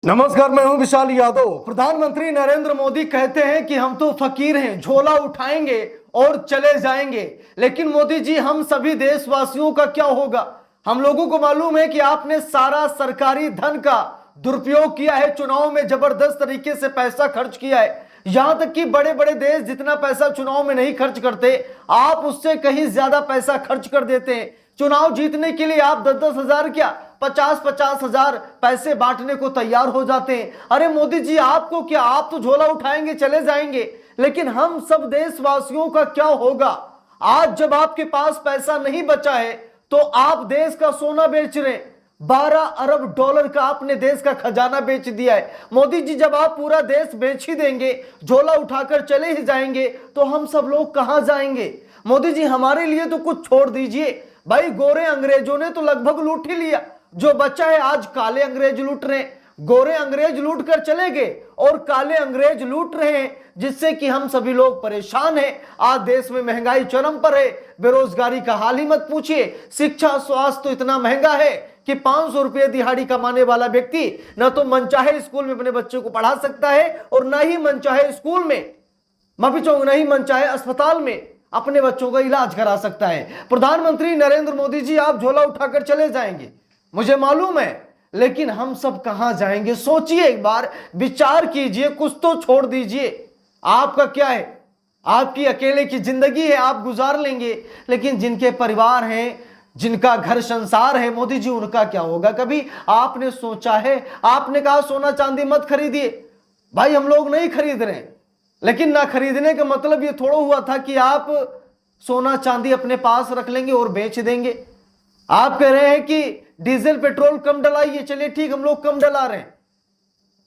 नमस्कार, मैं हूं विशाल यादव। प्रधानमंत्री नरेंद्र मोदी कहते हैं कि हम तो फकीर हैं, झोला उठाएंगे और चले जाएंगे। लेकिन मोदी जी, हम सभी देशवासियों का क्या होगा? हम लोगों को मालूम है कि आपने सारा सरकारी धन का दुरुपयोग किया है, चुनाव में जबरदस्त तरीके से पैसा खर्च किया है। यहां तक कि बड़े बड़े देश जितना पैसा चुनाव में नहीं खर्च करते, आप उससे कहीं ज्यादा पैसा खर्च कर देते हैं। चुनाव जीतने के लिए आप 10-10 हजार क्या 50-50 हजार पैसे बांटने को तैयार हो जाते हैं। अरे मोदी जी, आपको क्या, आप तो झोला उठाएंगे चले जाएंगे, लेकिन हम सब देशवासियों का क्या होगा? आज जब आपके पास पैसा नहीं बचा है तो आप देश का सोना बेच रहे हैं। 12 अरब डॉलर का आपने देश का खजाना बेच दिया है। मोदी जी, जब आप पूरा देश बेच ही देंगे, झोला उठाकर चले ही जाएंगे, तो हम सब लोग कहां जाएंगे? मोदी जी, हमारे लिए तो कुछ छोड़ दीजिए। भाई, गोरे अंग्रेजों ने तो लगभग लूट ही लिया, जो बचा है आज काले अंग्रेज लूट रहे हैं। गोरे अंग्रेज लूट कर चले गए और काले अंग्रेज लूट रहे हैं, जिससे कि हम सभी लोग परेशान हैं। आज देश में महंगाई चरम पर है, बेरोजगारी का हाल ही मत पूछिए। शिक्षा स्वास्थ्य तो इतना महंगा है कि 500 रुपये दिहाड़ी कमाने वाला व्यक्ति न तो मनचाहे स्कूल में अपने बच्चे को पढ़ा सकता है और न ही मनचाहे स्कूल में, नहीं मनचाहे अस्पताल में अपने बच्चों का इलाज करा सकता है। प्रधानमंत्री नरेंद्र मोदी जी, आप झोला उठाकर चले जाएंगे, मुझे मालूम है, लेकिन हम सब कहां जाएंगे? सोचिए एक बार, विचार कीजिए, कुछ तो छोड़ दीजिए। आपका क्या है? आपकी अकेले की जिंदगी है, आप गुजार लेंगे, लेकिन जिनके परिवार हैं, जिनका घर संसार है, मोदी जी, उनका क्या होगा? कभी आपने सोचा है? आपने कहा सोना चांदी मत खरीदिए। भाई, हम लोग नहीं खरीद रहे हैं, लेकिन ना खरीदने का मतलब ये थोड़ा हुआ था कि आप सोना चांदी अपने पास रख लेंगे और बेच देंगे। आप कह रहे हैं कि डीजल पेट्रोल कम डलाइए, चलिए ठीक, हम लोग कम डला रहे हैं,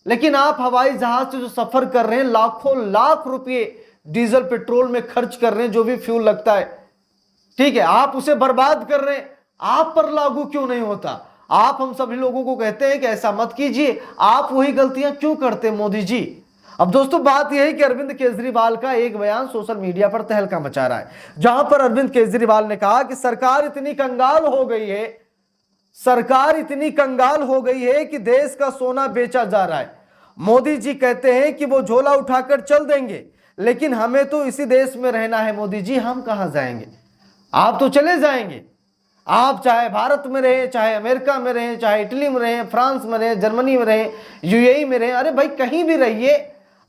लेकिन आप हवाई जहाज से जो सफर कर रहे हैं, लाखों लाख रुपए डीजल पेट्रोल में खर्च कर रहे हैं, जो भी फ्यूल लगता है, ठीक है, आप उसे बर्बाद कर रहे हैं। आप पर लागू क्यों नहीं होता? आप हम सभी लोगों को कहते हैं कि ऐसा मत कीजिए, आप वही गलतियां क्यों करते हैं मोदी जी? अब दोस्तों, बात यह है कि अरविंद केजरीवाल का एक बयान सोशल मीडिया पर तहलका मचा रहा है, जहां पर अरविंद केजरीवाल ने कहा कि सरकार इतनी कंगाल हो गई है, सरकार इतनी कंगाल हो गई है कि देश का सोना बेचा जा रहा है। मोदी जी कहते हैं कि वो झोला उठाकर चल देंगे, लेकिन हमें तो इसी देश में रहना है। मोदी जी, हम कहां जाएंगे? आप तो चले जाएंगे। आप चाहे भारत में रहे, चाहे अमेरिका में रहे, चाहे इटली में रहे, फ्रांस में रहे, जर्मनी में रहे, यूएई में रहे, अरे भाई कहीं भी रहिए,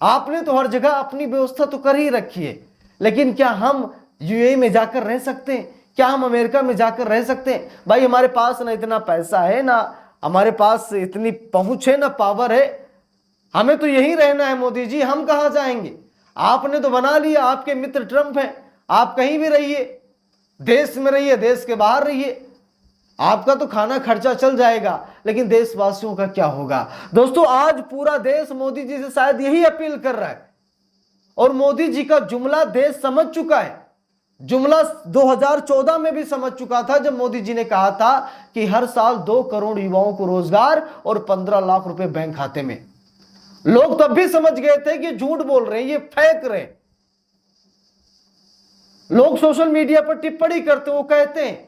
आपने तो हर जगह अपनी व्यवस्था तो कर ही रखी है। लेकिन क्या हम यूएई में जाकर रह सकते हैं? क्या हम अमेरिका में जाकर रह सकते हैं? भाई, हमारे पास ना इतना पैसा है, ना हमारे पास इतनी पहुंच है, ना पावर है। हमें तो यही रहना है मोदी जी, हम कहां जाएंगे? आपने तो बना लिया, आपके मित्र ट्रंप हैं, आप कहीं भी रहिए, देश में रहिए, देश के बाहर रहिए, आपका तो खाना खर्चा चल जाएगा, लेकिन देशवासियों का क्या होगा? दोस्तों, आज पूरा देश मोदी जी से शायद यही अपील कर रहा है, और मोदी जी का जुमला देश समझ चुका है। जुमला 2014 में भी समझ चुका था, जब मोदी जी ने कहा था कि हर साल 2 करोड़ युवाओं को रोजगार और 15 लाख रुपए बैंक खाते में। लोग तब भी समझ गए थे कि झूठ बोल रहे हैं, ये फेंक रहे हैं। लोग सोशल मीडिया पर टिप्पणी करते, वो कहते हैं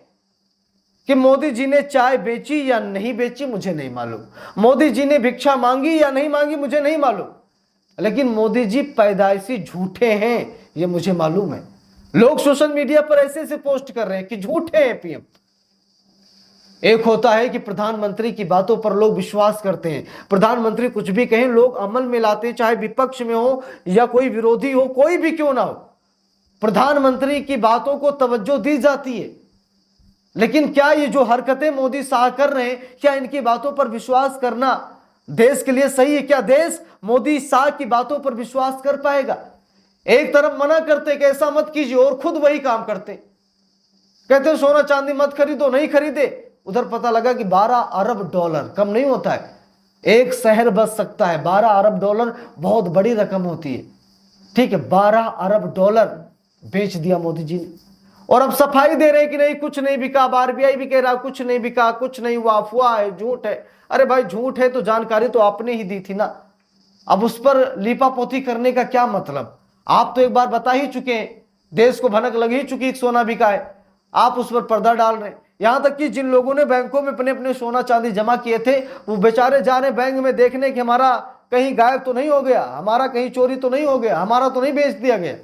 कि मोदी जी ने चाय बेची या नहीं बेची मुझे नहीं मालूम, मोदी जी ने भिक्षा मांगी या नहीं मांगी मुझे नहीं मालूम, लेकिन मोदी जी पैदाइशी झूठे हैं, ये मुझे मालूम है। लोग सोशल मीडिया पर ऐसे ऐसे पोस्ट कर रहे हैं कि झूठे हैं पीएम। एक होता है कि प्रधानमंत्री की बातों पर लोग विश्वास करते हैं, प्रधानमंत्री कुछ भी कहें लोग अमल में लाते हैं, चाहे विपक्ष में हो या कोई विरोधी हो, कोई भी क्यों ना हो, प्रधानमंत्री की बातों को तवज्जो दी जाती है। लेकिन क्या ये जो हरकतें मोदी शाह कर रहे हैं, क्या इनकी बातों पर विश्वास करना देश के लिए सही है? क्या देश मोदी शाह की बातों पर विश्वास कर पाएगा? एक तरफ मना करते कि ऐसा मत कीजिए, और खुद वही काम करते, कहते सोना चांदी मत खरीदो, नहीं खरीदे। उधर पता लगा कि 12 अरब डॉलर कम नहीं होता है, एक शहर बच सकता है। 12 अरब डॉलर बहुत बड़ी रकम होती है, ठीक है, 12 अरब डॉलर बेच दिया मोदी जी ने, और अब सफाई दे रहे हैं कि नहीं कुछ नहीं बिका। आरबीआई भी कह रहा कुछ नहीं बिका, कुछ नहीं हुआ, अफवाह है, झूठ है। अरे भाई, झूठ है तो जानकारी तो आपने ही दी थी ना, अब उस पर लीपापोती करने का क्या मतलब? आप तो एक बार बता ही चुके हैं, देश को भनक लग ही चुकी सोना बिका है, आप उस पर पर्दा डाल रहे हैं। यहां तक कि जिन लोगों ने बैंकों में अपने अपने सोना चांदी जमा किए थे वो बेचारे जा रहे बैंक में देखने कि हमारा कहीं गायब तो नहीं हो गया, हमारा कहीं चोरी तो नहीं हो गया, हमारा तो नहीं बेच दिया गया।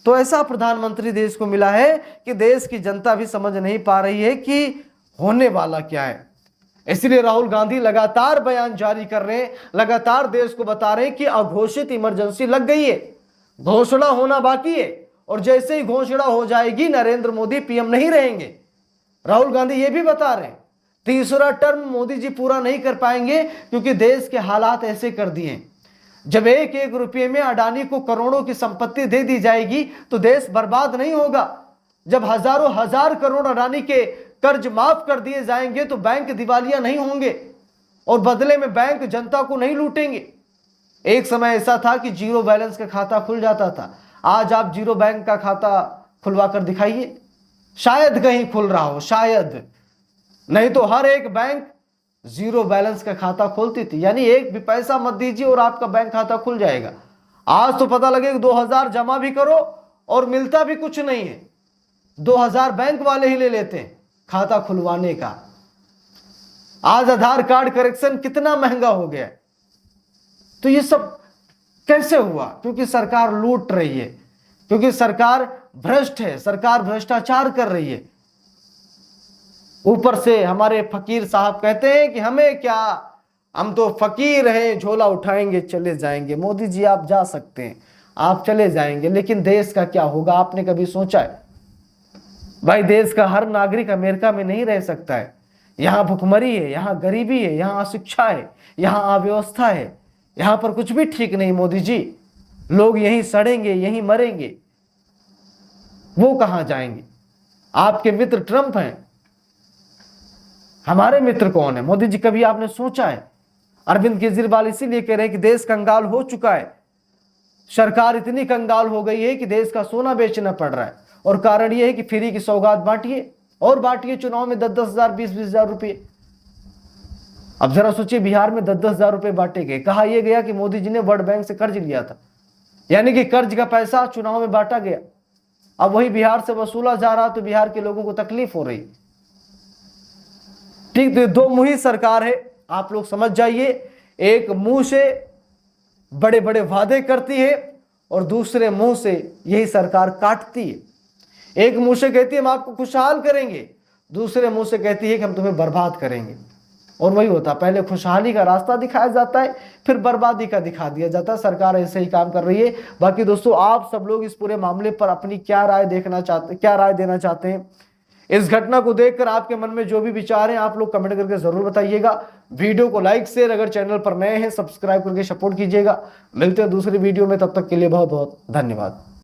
तो ऐसा प्रधानमंत्री देश को मिला है कि देश की जनता भी समझ नहीं पा रही है कि होने वाला क्या है। इसलिए राहुल गांधी लगातार बयान जारी कर रहे हैं, लगातार देश को बता रहे हैं कि अघोषित इमरजेंसी लग गई है, घोषणा होना बाकी है, और जैसे ही घोषणा हो जाएगी नरेंद्र मोदी पीएम नहीं रहेंगे। राहुल गांधी ये भी बता रहे हैं तीसरा टर्म मोदी जी पूरा नहीं कर पाएंगे क्योंकि देश के हालात ऐसे कर दिए। जब एक एक रुपये में अडानी को करोड़ों की संपत्ति दे दी जाएगी तो देश बर्बाद नहीं होगा। जब हजारों हजार करोड़ अडानी के कर्ज माफ कर दिए जाएंगे तो बैंक दिवालिया नहीं होंगे और बदले में बैंक जनता को नहीं लूटेंगे। एक समय ऐसा था कि जीरो बैलेंस का खाता खुल जाता था, आज आप जीरो बैंक का खाता खुलवा कर दिखाइए, शायद कहीं खुल रहा हो, शायद, नहीं तो हर एक बैंक जीरो बैलेंस का खाता खोलती थी, यानी एक भी पैसा मत दीजिए और आपका बैंक खाता खुल जाएगा। आज तो पता लगे 2000 जमा भी करो और मिलता भी कुछ नहीं है, 2000 बैंक वाले ही ले लेते हैं खाता खुलवाने का। आज आधार कार्ड करेक्शन कितना महंगा हो गया। तो ये सब कैसे हुआ? क्योंकि सरकार लूट रही है, क्योंकि सरकार भ्रष्ट है, सरकार भ्रष्टाचार कर रही है। ऊपर से हमारे फकीर साहब कहते हैं कि हमें क्या, हम तो फकीर हैं, झोला उठाएंगे चले जाएंगे। मोदी जी आप जा सकते हैं, आप चले जाएंगे, लेकिन देश का क्या होगा आपने कभी सोचा है? भाई देश का हर नागरिक अमेरिका में नहीं रह सकता है। यहाँ भुखमरी है, यहाँ गरीबी है, यहाँ अशिक्षा है, यहाँ अव्यवस्था है, यहाँ पर कुछ भी ठीक नहीं। मोदी जी लोग यहीं सड़ेंगे, यहीं मरेंगे, वो कहां जाएंगे? आपके मित्र ट्रंप हैं, हमारे मित्र कौन है? मोदी जी कभी आपने सोचा है? अरविंद केजरीवाल इसीलिए कह रहे हैं कि देश कंगाल हो चुका है, सरकार इतनी कंगाल हो गई है कि देश का सोना बेचना पड़ रहा है। और कारण यह है कि फ्री की सौगात बांटिए और बांटिए चुनाव में 10-10 हजार 20-20 हजार रुपये। अब जरा सोचिए बिहार में 10-10 हजार रुपये बांटे गए। कहा यह गया कि मोदी जी ने वर्ल्ड बैंक से कर्ज लिया था, यानी कि कर्ज का पैसा चुनाव में बांटा गया। अब वही बिहार से वसूला जा रहा तो बिहार के लोगों को तकलीफ हो रही। ठीक, तो दो मुही सरकार है, आप लोग समझ जाइए। एक मुंह से बड़े बड़े वादे करती है और दूसरे मुंह से यही सरकार काटती है। एक मुंह से कहती है हम आपको खुशहाल करेंगे, दूसरे मुंह से कहती है कि हम तुम्हें बर्बाद करेंगे। और वही होता, पहले खुशहाली का रास्ता दिखाया जाता है, फिर बर्बादी का दिखा दिया जाता है। सरकार ऐसे ही काम कर रही है। बाकी दोस्तों आप सब लोग इस पूरे मामले पर अपनी क्या राय देना चाहते हैं? इस घटना को देखकर आपके मन में जो भी विचार हैं आप लोग कमेंट करके जरूर बताइएगा। वीडियो को लाइक शेयर, अगर चैनल पर नए हैं सब्सक्राइब करके सपोर्ट कीजिएगा। मिलते हैं दूसरी वीडियो में, तब तक के लिए बहुत बहुत धन्यवाद।